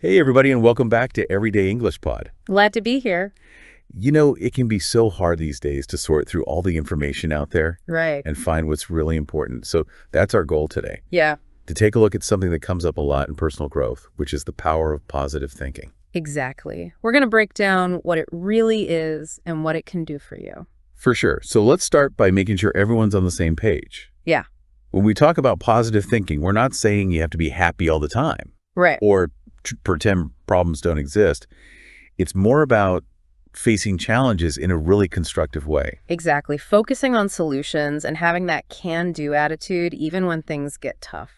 Hey, everybody, and welcome back to Everyday English Pod. Glad to be here. You know, it can be so hard these days to sort through all the information out there Right. and find what's really important. So that's our goal today, Yeah, to take a look at something that comes up a lot in personal growth, which is the power of positive thinking. exactly. We're going to break down what it really is and what it can do for you. For sure. So let's start by making sure everyone's on the same page. Yeah. When we talk about positive thinking, we're not saying you have to be happy all the time Right. or pretend problems don't exist. It's more about facing challenges in a really constructive way. Exactly. Focusing on solutions and having that can-do attitude even when things get tough.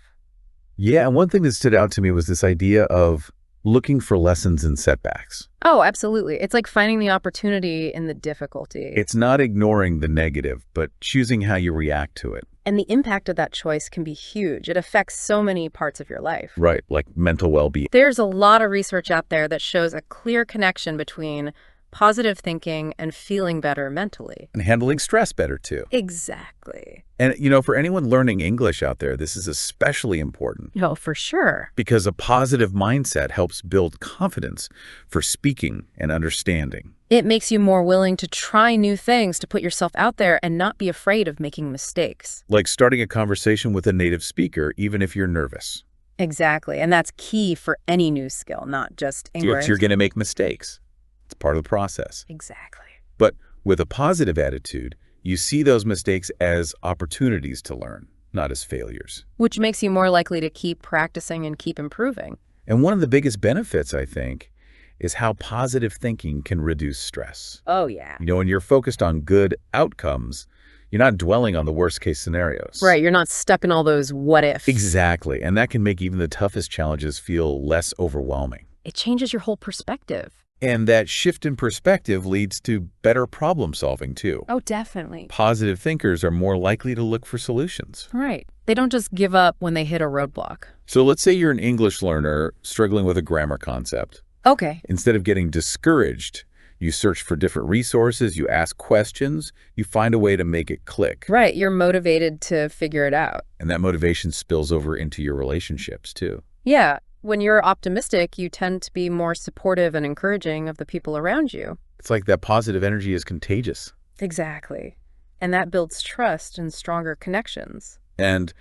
Yeah, and one thing that stood out to me was this idea of looking for lessons in setbacks. Oh, absolutely. It's like finding the opportunity in the difficulty. It's not ignoring the negative, but choosing how you react to it. And the impact of that choice can be huge. It affects so many parts of your life. Right, like mental well-being. There's a lot of research out there that shows a clear connection between positive thinking and feeling better mentally. And handling stress better, too. Exactly. And, for anyone learning English out there, this is especially important Oh, for sure. because a positive mindset helps build confidence for speaking and understanding. It makes you more willing to try new things, to put yourself out there and not be afraid of making mistakes. Like starting a conversation with a native speaker, even if you're nervous. Exactly. And that's key for any new skill, not just English. You're going to make mistakes. It's part of the process. Exactly. But with a positive attitude, you see those mistakes as opportunities to learn, not as failures. Which makes you more likely to keep practicing and keep improving. And one of the biggest benefits, I think, is how positive thinking can reduce stress. Oh, yeah. When you're focused on good outcomes, you're not dwelling on the worst case scenarios. Right. You're not stuck in all those what ifs. Exactly. And that can make even the toughest challenges feel less overwhelming. It changes your whole perspective. And that shift in perspective leads to better problem solving, too. Oh, definitely. Positive thinkers are more likely to look for solutions. Right. They don't just give up when they hit a roadblock. So let's say you're an English learner struggling with a grammar concept. Okay. Instead of getting discouraged, you search for different resources, you ask questions, you find a way to make it click. Right. You're motivated to figure it out. And that motivation spills over into your relationships, too. Yeah. When you're optimistic, you tend to be more supportive and encouraging of the people around you. It's like that positive energy is contagious. Exactly. And that builds trust and stronger connections. And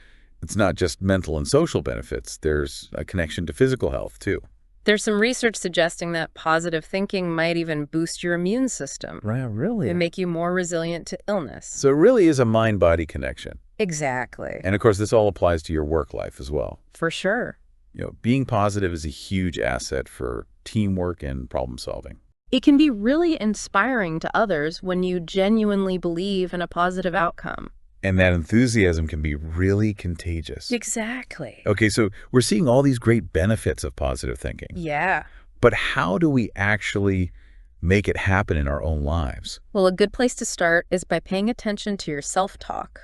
it's not just mental and social benefits. There's a connection to physical health, too. There's some research suggesting that positive thinking might even boost your immune system. Right, really? And make you more resilient to illness. So it really is a mind-body connection. Exactly. And of course, this all applies to your work life as well. For sure. Being positive is a huge asset for teamwork and problem solving. It can be really inspiring to others when you genuinely believe in a positive outcome. And that enthusiasm can be really contagious. Exactly. Okay, so we're seeing all these great benefits of positive thinking. Yeah. But how do we actually make it happen in our own lives? Well, a good place to start is by paying attention to your self-talk.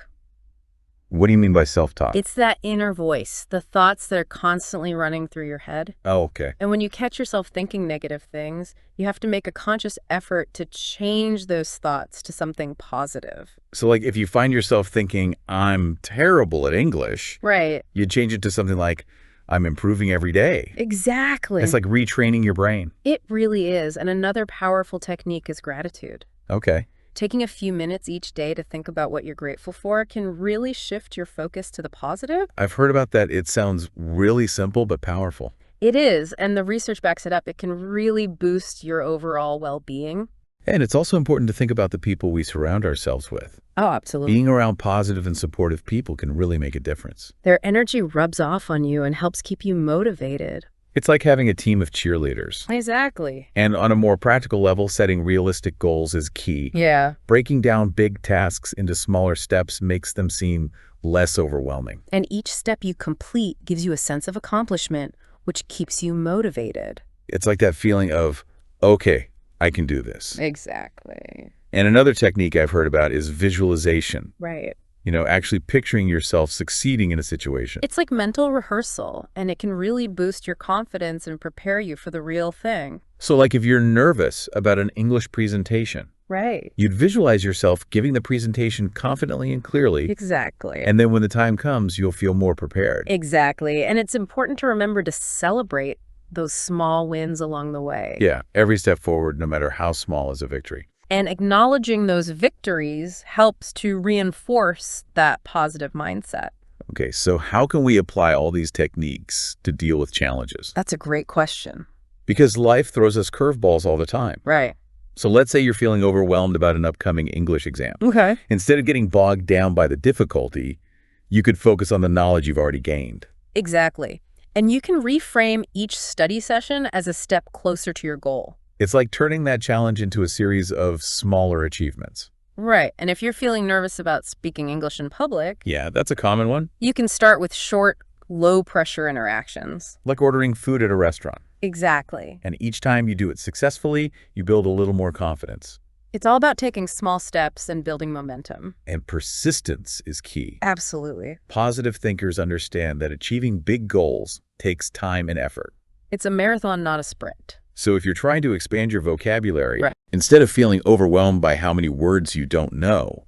What do you mean by self-talk? It's that inner voice, the thoughts that are constantly running through your head. Oh, okay. And when you catch yourself thinking negative things, you have to make a conscious effort to change those thoughts to something positive. So like if you find yourself thinking, I'm terrible at English, Right. you change it to something like, I'm improving every day. Exactly. It's like retraining your brain. It really is. And another powerful technique is gratitude. Okay. Taking a few minutes each day to think about what you're grateful for can really shift your focus to the positive. I've heard about that. It sounds really simple but powerful. It is, and the research backs it up. It can really boost your overall well-being. And it's also important to think about the people we surround ourselves with. Oh, absolutely. Being around positive and supportive people can really make a difference. Their energy rubs off on you and helps keep you motivated. It's like having a team of cheerleaders. Exactly. And on a more practical level, setting realistic goals is key. Yeah. Breaking down big tasks into smaller steps makes them seem less overwhelming. And each step you complete gives you a sense of accomplishment, which keeps you motivated. It's like that feeling of, okay, I can do this. Exactly. And another technique I've heard about is visualization. Right. Actually picturing yourself succeeding in a situation. It's like mental rehearsal, and it can really boost your confidence and prepare you for the real thing. So like if you're nervous about an English presentation, Right. you'd visualize yourself giving the presentation confidently and clearly. Exactly. And then when the time comes, you'll feel more prepared. Exactly. And it's important to remember to celebrate those small wins along the way. Yeah, every step forward, no matter how small, is a victory. And acknowledging those victories helps to reinforce that positive mindset. Okay, so how can we apply all these techniques to deal with challenges? That's a great question. Because life throws us curveballs all the time. Right. So let's say you're feeling overwhelmed about an upcoming English exam. Okay. Instead of getting bogged down by the difficulty, you could focus on the knowledge you've already gained. Exactly. And you can reframe each study session as a step closer to your goal. It's like turning that challenge into a series of smaller achievements. Right. And if you're feeling nervous about speaking English in public, Yeah, that's a common one. you can start with short, low-pressure interactions. Like ordering food at a restaurant. Exactly. And each time you do it successfully, you build a little more confidence. It's all about taking small steps and building momentum. And persistence is key. Absolutely. Positive thinkers understand that achieving big goals takes time and effort. It's a marathon, not a sprint. So if you're trying to expand your vocabulary, Right. instead of feeling overwhelmed by how many words you don't know,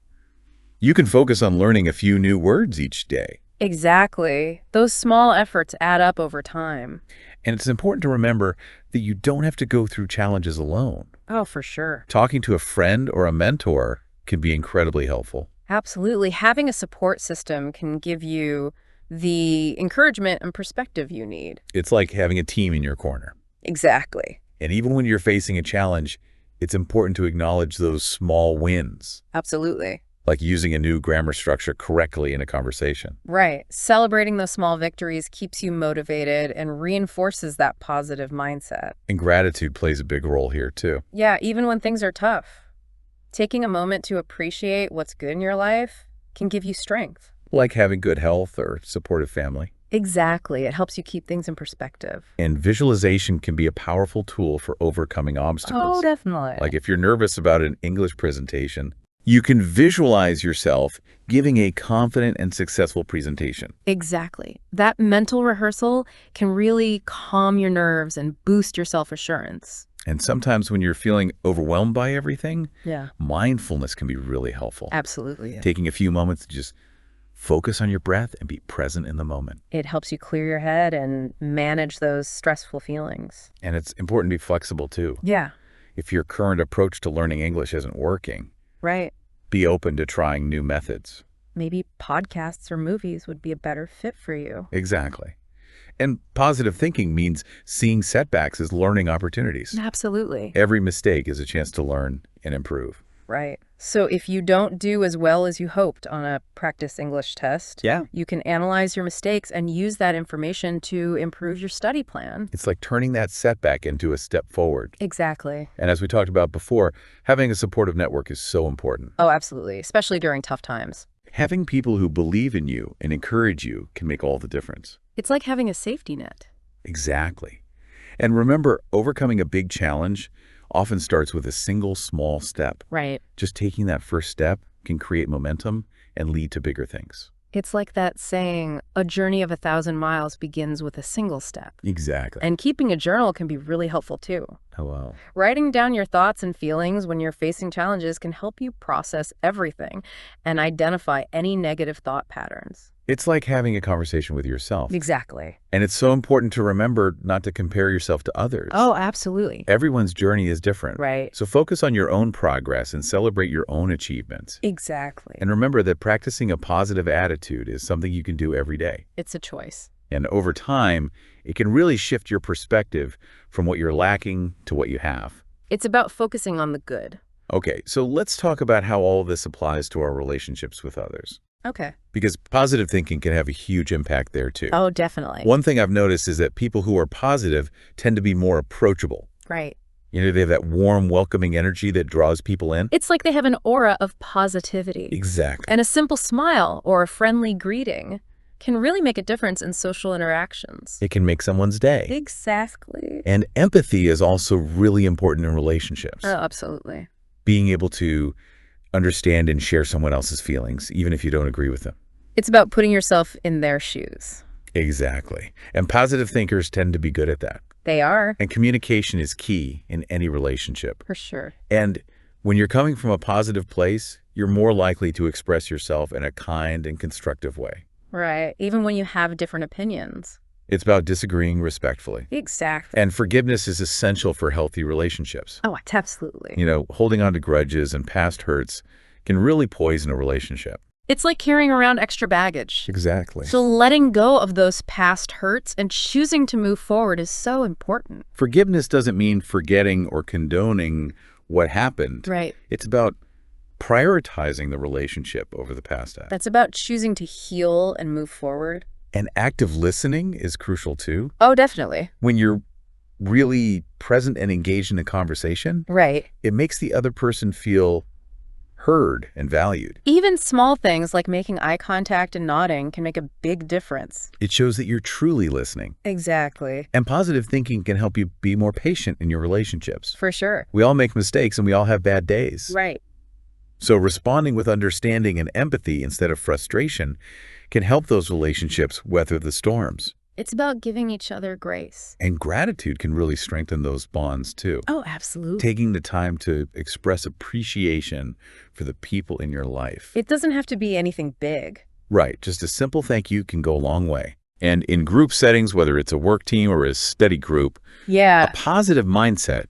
you can focus on learning a few new words each day. Exactly. Those small efforts add up over time. And it's important to remember that you don't have to go through challenges alone. Oh, for sure. Talking to a friend or a mentor can be incredibly helpful. Absolutely. Having a support system can give you the encouragement and perspective you need. It's like having a team in your corner. Exactly. And even when you're facing a challenge, it's important to acknowledge those small wins, Absolutely. like using a new grammar structure correctly in a conversation. Right. Celebrating those small victories keeps you motivated and reinforces that positive mindset. And gratitude plays a big role here, too. Yeah, even when things are tough. Taking a moment to appreciate what's good in your life can give you strength. Like having good health or supportive family. Exactly. It helps you keep things in perspective. And visualization can be a powerful tool for overcoming obstacles. Oh, definitely. Like if you're nervous about an English presentation, you can visualize yourself giving a confident and successful presentation. Exactly. That mental rehearsal can really calm your nerves and boost your self-assurance. And sometimes when you're feeling overwhelmed by everything, Yeah. mindfulness can be really helpful. Absolutely. Taking a few moments to just focus on your breath and be present in the moment. It helps you clear your head and manage those stressful feelings. And it's important to be flexible too. Yeah. If your current approach to learning English isn't working, Right. be open to trying new methods. Maybe podcasts or movies would be a better fit for you. Exactly. And positive thinking means seeing setbacks as learning opportunities. Absolutely. Every mistake is a chance to learn and improve. Right. So if you don't do as well as you hoped on a practice English test, Yeah. you can analyze your mistakes and use that information to improve your study plan. It's like turning that setback into a step forward. Exactly. And as we talked about before, having a supportive network is so important. Oh, absolutely. Especially during tough times. Having people who believe in you and encourage you can make all the difference. It's like having a safety net. Exactly. And remember, overcoming a big challenge often starts with a single small step. Right. Just taking that first step can create momentum and lead to bigger things. It's like that saying, a journey of 1,000 miles begins with a single step. Exactly. And keeping a journal can be really helpful too. Hello. Writing down your thoughts and feelings when you're facing challenges can help you process everything and identify any negative thought patterns. It's like having a conversation with yourself. Exactly. And it's so important to remember not to compare yourself to others. Oh, absolutely. Everyone's journey is different. Right. So focus on your own progress and celebrate your own achievements. Exactly. And remember that practicing a positive attitude is something you can do every day. It's a choice. And over time, it can really shift your perspective from what you're lacking to what you have. It's about focusing on the good. Okay, so let's talk about how all of this applies to our relationships with others. Okay. Because positive thinking can have a huge impact there too. Oh, definitely. One thing I've noticed is that people who are positive tend to be more approachable. Right. You know, they have that warm, welcoming energy that draws people in. It's like they have an aura of positivity. Exactly. And a simple smile or a friendly greeting can really make a difference in social interactions. It can make someone's day. Exactly. And empathy is also really important in relationships. Oh, absolutely. Being able to understand and share someone else's feelings, even if you don't agree with them. It's about putting yourself in their shoes. Exactly. And positive thinkers tend to be good at that. They are. And communication is key in any relationship. For sure. And when you're coming from a positive place, you're more likely to express yourself in a kind and constructive way. Right. Even when you have different opinions. It's about disagreeing respectfully. Exactly. And forgiveness is essential for healthy relationships. Oh, absolutely. Holding on to grudges and past hurts can really poison a relationship. It's like carrying around extra baggage. Exactly. So letting go of those past hurts and choosing to move forward is so important. Forgiveness doesn't mean forgetting or condoning what happened. Right. It's about prioritizing the relationship over the past act. That's about choosing to heal and move forward. And active listening is crucial too. Oh, definitely. When you're really present and engaged in a conversation, Right. it makes the other person feel heard and valued. Even small things like making eye contact and nodding can make a big difference. It shows that you're truly listening. Exactly. And positive thinking can help you be more patient in your relationships. For sure. We all make mistakes and we all have bad days. Right. So responding with understanding and empathy instead of frustration can help those relationships weather the storms. It's about giving each other grace. And gratitude can really strengthen those bonds too. Oh, absolutely. Taking the time to express appreciation for the people in your life. It doesn't have to be anything big. Right. Just a simple thank you can go a long way. And in group settings, whether it's a work team or a study group, Yeah. a positive mindset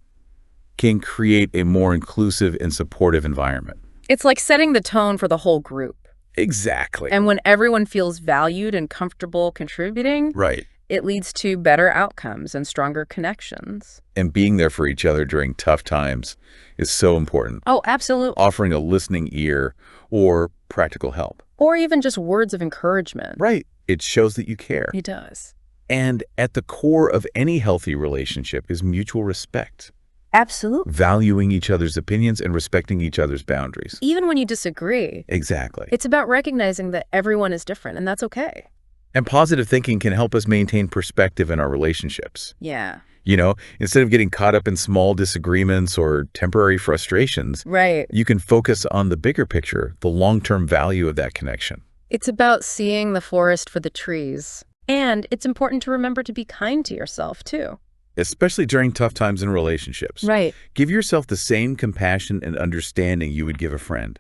can create a more inclusive and supportive environment. It's like setting the tone for the whole group. Exactly. And when everyone feels valued and comfortable contributing, Right. it leads to better outcomes and stronger connections. And being there for each other during tough times is so important. Oh, absolutely. Offering a listening ear or practical help. Or even just words of encouragement. Right. It shows that you care. It does. And at the core of any healthy relationship is mutual respect. Absolutely. Valuing each other's opinions and respecting each other's boundaries. Even when you disagree, Exactly. it's about recognizing that everyone is different, and that's okay. And positive thinking can help us maintain perspective in our relationships. Yeah. Instead of getting caught up in small disagreements or temporary frustrations, Right. you can focus on the bigger picture, the long-term value of that connection. It's about seeing the forest for the trees. And it's important to remember to be kind to yourself, too. Especially during tough times in relationships. Right. Give yourself the same compassion and understanding you would give a friend.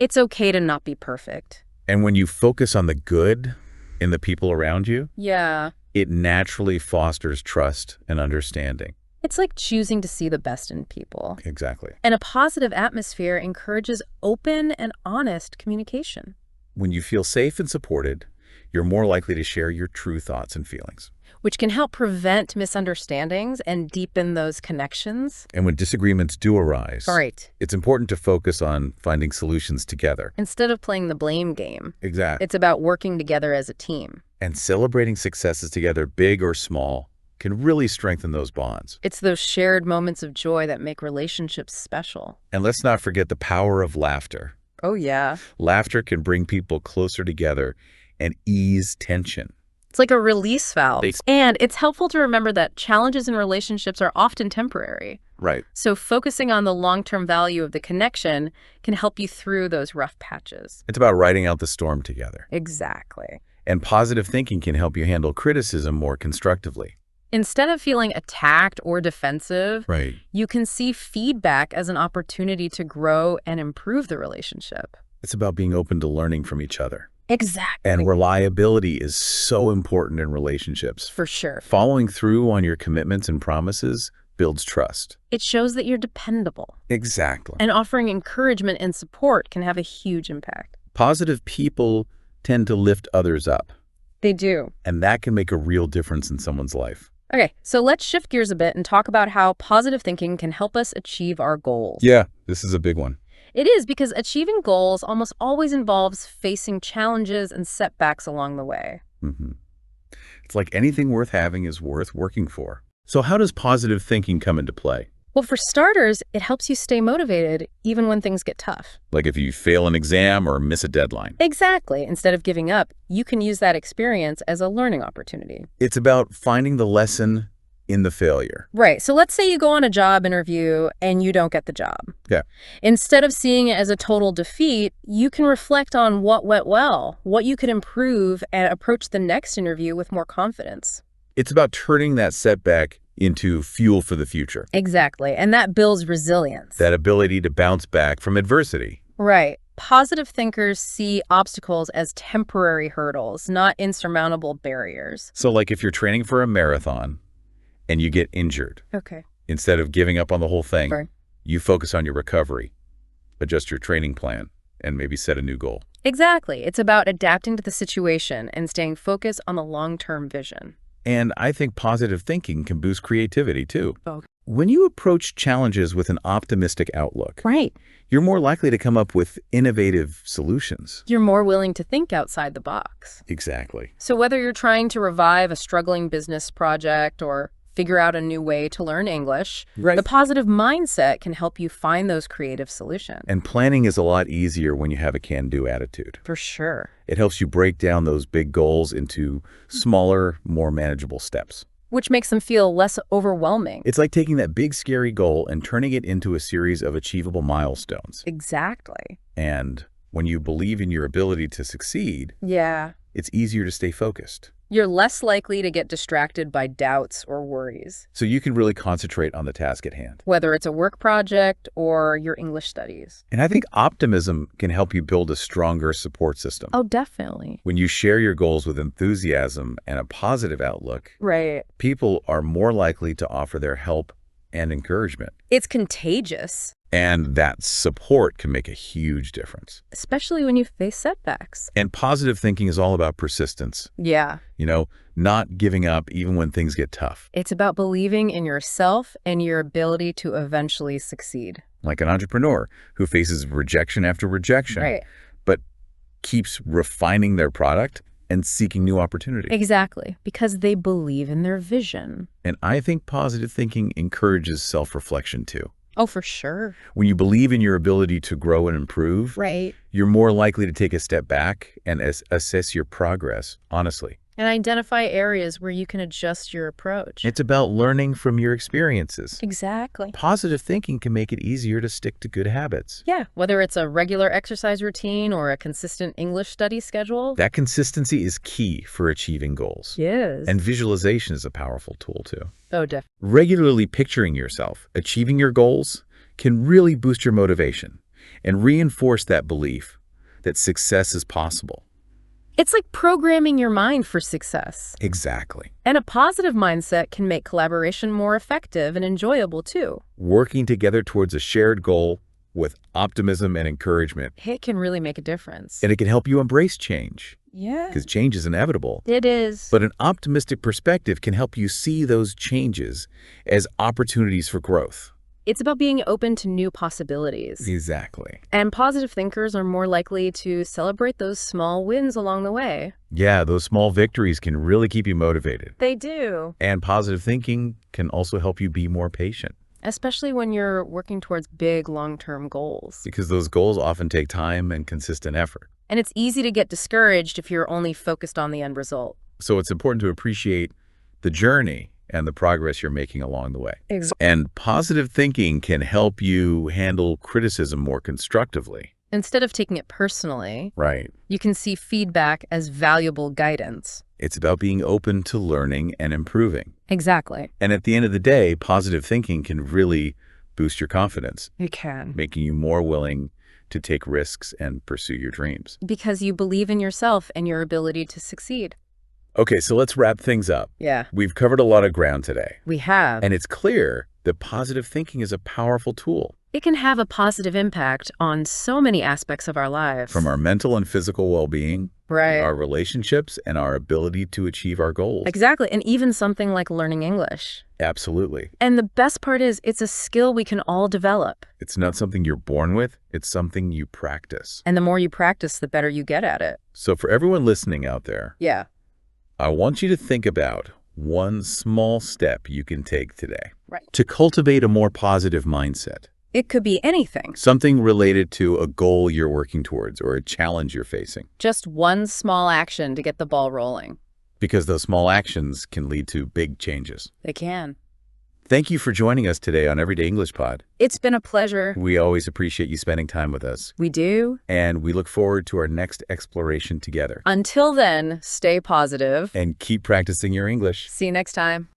It's okay to not be perfect. And when you focus on the good in the people around you, Yeah. it naturally fosters trust and understanding. It's like choosing to see the best in people. Exactly. And a positive atmosphere encourages open and honest communication. When you feel safe and supported, you're more likely to share your true thoughts and feelings. Which can help prevent misunderstandings and deepen those connections. And when disagreements do arise, Right. it's important to focus on finding solutions together. Instead of playing the blame game, Exactly. it's about working together as a team. And celebrating successes together, big or small, can really strengthen those bonds. It's those shared moments of joy that make relationships special. And let's not forget the power of laughter. Oh, yeah. Laughter can bring people closer together and ease tension. It's like a release valve. And it's helpful to remember that challenges in relationships are often temporary. Right. So focusing on the long-term value of the connection can help you through those rough patches. It's about riding out the storm together. Exactly. And positive thinking can help you handle criticism more constructively. Instead of feeling attacked or defensive, Right. you can see feedback as an opportunity to grow and improve the relationship. It's about being open to learning from each other. Exactly. And reliability is so important in relationships. For sure. Following through on your commitments and promises builds trust. It shows that you're dependable. Exactly. And offering encouragement and support can have a huge impact. Positive people tend to lift others up, They do. and that can make a real difference in someone's life. Okay, so let's shift gears a bit and talk about how positive thinking can help us achieve our goals. Yeah, this is a big one. It is, because achieving goals almost always involves facing challenges and setbacks along the way. It's like anything worth having is worth working for. So how does positive thinking come into play? Well, for starters, it helps you stay motivated even when things get tough. Like if you fail an exam or miss a deadline. Exactly. Instead of giving up, you can use that experience as a learning opportunity. It's about finding the lesson in the failure. Right. So let's say you go on a job interview and you don't get the job. Yeah. Instead of seeing it as a total defeat, you can reflect on what went well, what you could improve, and approach the next interview with more confidence. It's about turning that setback into fuel for the future. Exactly. And that builds resilience. That ability to bounce back from adversity. Right. Positive thinkers see obstacles as temporary hurdles, not insurmountable barriers. So like if you're training for a marathon and you get injured, Okay. instead of giving up on the whole thing, Right. you focus on your recovery, adjust your training plan, and maybe set a new goal. Exactly. It's about adapting to the situation and staying focused on the long-term vision. And I think positive thinking can boost creativity too. Okay. When you approach challenges with an optimistic outlook, Right. you're more likely to come up with innovative solutions. You're more willing to think outside the box. Exactly. So whether you're trying to revive a struggling business project or figure out a new way to learn English, Right. the positive mindset can help you find those creative solutions. And planning is a lot easier when you have a can-do attitude. For sure. It helps you break down those big goals into smaller, more manageable steps. Which makes them feel less overwhelming. It's like taking that big, scary goal and turning it into a series of achievable milestones. Exactly. And when you believe in your ability to succeed, Yeah. it's easier to stay focused. You're less likely to get distracted by doubts or worries, So you can really concentrate on the task at hand. whether it's a work project or your English studies. And I think optimism can help you build a stronger support system. Oh, definitely. When you share your goals with enthusiasm and a positive outlook, Right. people are more likely to offer their help and encouragement. It's contagious, And that support can make a huge difference. especially when you face setbacks. And positive thinking is all about persistence, Yeah. not giving up even when things get tough. It's about believing in yourself and your ability to eventually succeed. Like an entrepreneur who faces rejection after rejection, Right. but keeps refining their product and seeking new opportunities. Exactly. Because they believe in their vision. And I think positive thinking encourages self-reflection too. Oh, for sure. When you believe in your ability to grow and improve, Right. you're more likely to take a step back and assess your progress honestly. And identify areas where you can adjust your approach. It's about learning from your experiences. Exactly. Positive thinking can make it easier to stick to good habits. Yeah, whether it's a regular exercise routine or a consistent English study schedule. That consistency is key for achieving goals. Yes. And visualization is a powerful tool too. Oh, definitely. Regularly picturing yourself achieving your goals can really boost your motivation and reinforce that belief that success is possible. It's like programming your mind for success. Exactly. And a positive mindset can make collaboration more effective and enjoyable too. Working together towards a shared goal with optimism and encouragement, It can really make a difference. and it can help you embrace change Yeah. because change is inevitable. It is. But an optimistic perspective can help you see those changes as opportunities for growth. It's about being open to new possibilities. Exactly. And positive thinkers are more likely to celebrate those small wins along the way. Yeah, those small victories can really keep you motivated. They do. And positive thinking can also help you be more patient Especially when you're working towards big long-term goals. because those goals often take time and consistent effort. And it's easy to get discouraged if you're only focused on the end result. So it's important to appreciate the journey and the progress you're making along the way. And positive thinking can help you handle criticism more constructively. Instead of taking it personally, Right. you can see feedback as valuable guidance. It's about being open to learning and improving. Exactly. And at the end of the day, positive thinking can really boost your confidence, You can. making you more willing to take risks and pursue your dreams. Because you believe in yourself and your ability to succeed. Okay, so let's wrap things up. Yeah. We've covered a lot of ground today, We have. and it's clear that positive thinking is a powerful tool. It can have a positive impact on so many aspects of our lives. From our mental and physical well-being, Right. our relationships, and our ability to achieve our goals. Exactly. And even something like learning English. Absolutely. And the best part is it's a skill we can all develop. It's not something you're born with, it's something you practice. And the more you practice, the better you get at it. So for everyone listening out there, Yeah. I want you to think about one small step you can take today Right. to cultivate a more positive mindset. It could be anything. Something related to a goal you're working towards or a challenge you're facing. Just one small action to get the ball rolling. Because those small actions can lead to big changes. They can. Thank you for joining us today on Everyday English Pod. It's been a pleasure. We always appreciate you spending time with us, We do. and we look forward to our next exploration together. Until then, stay positive. And keep practicing your English. See you next time.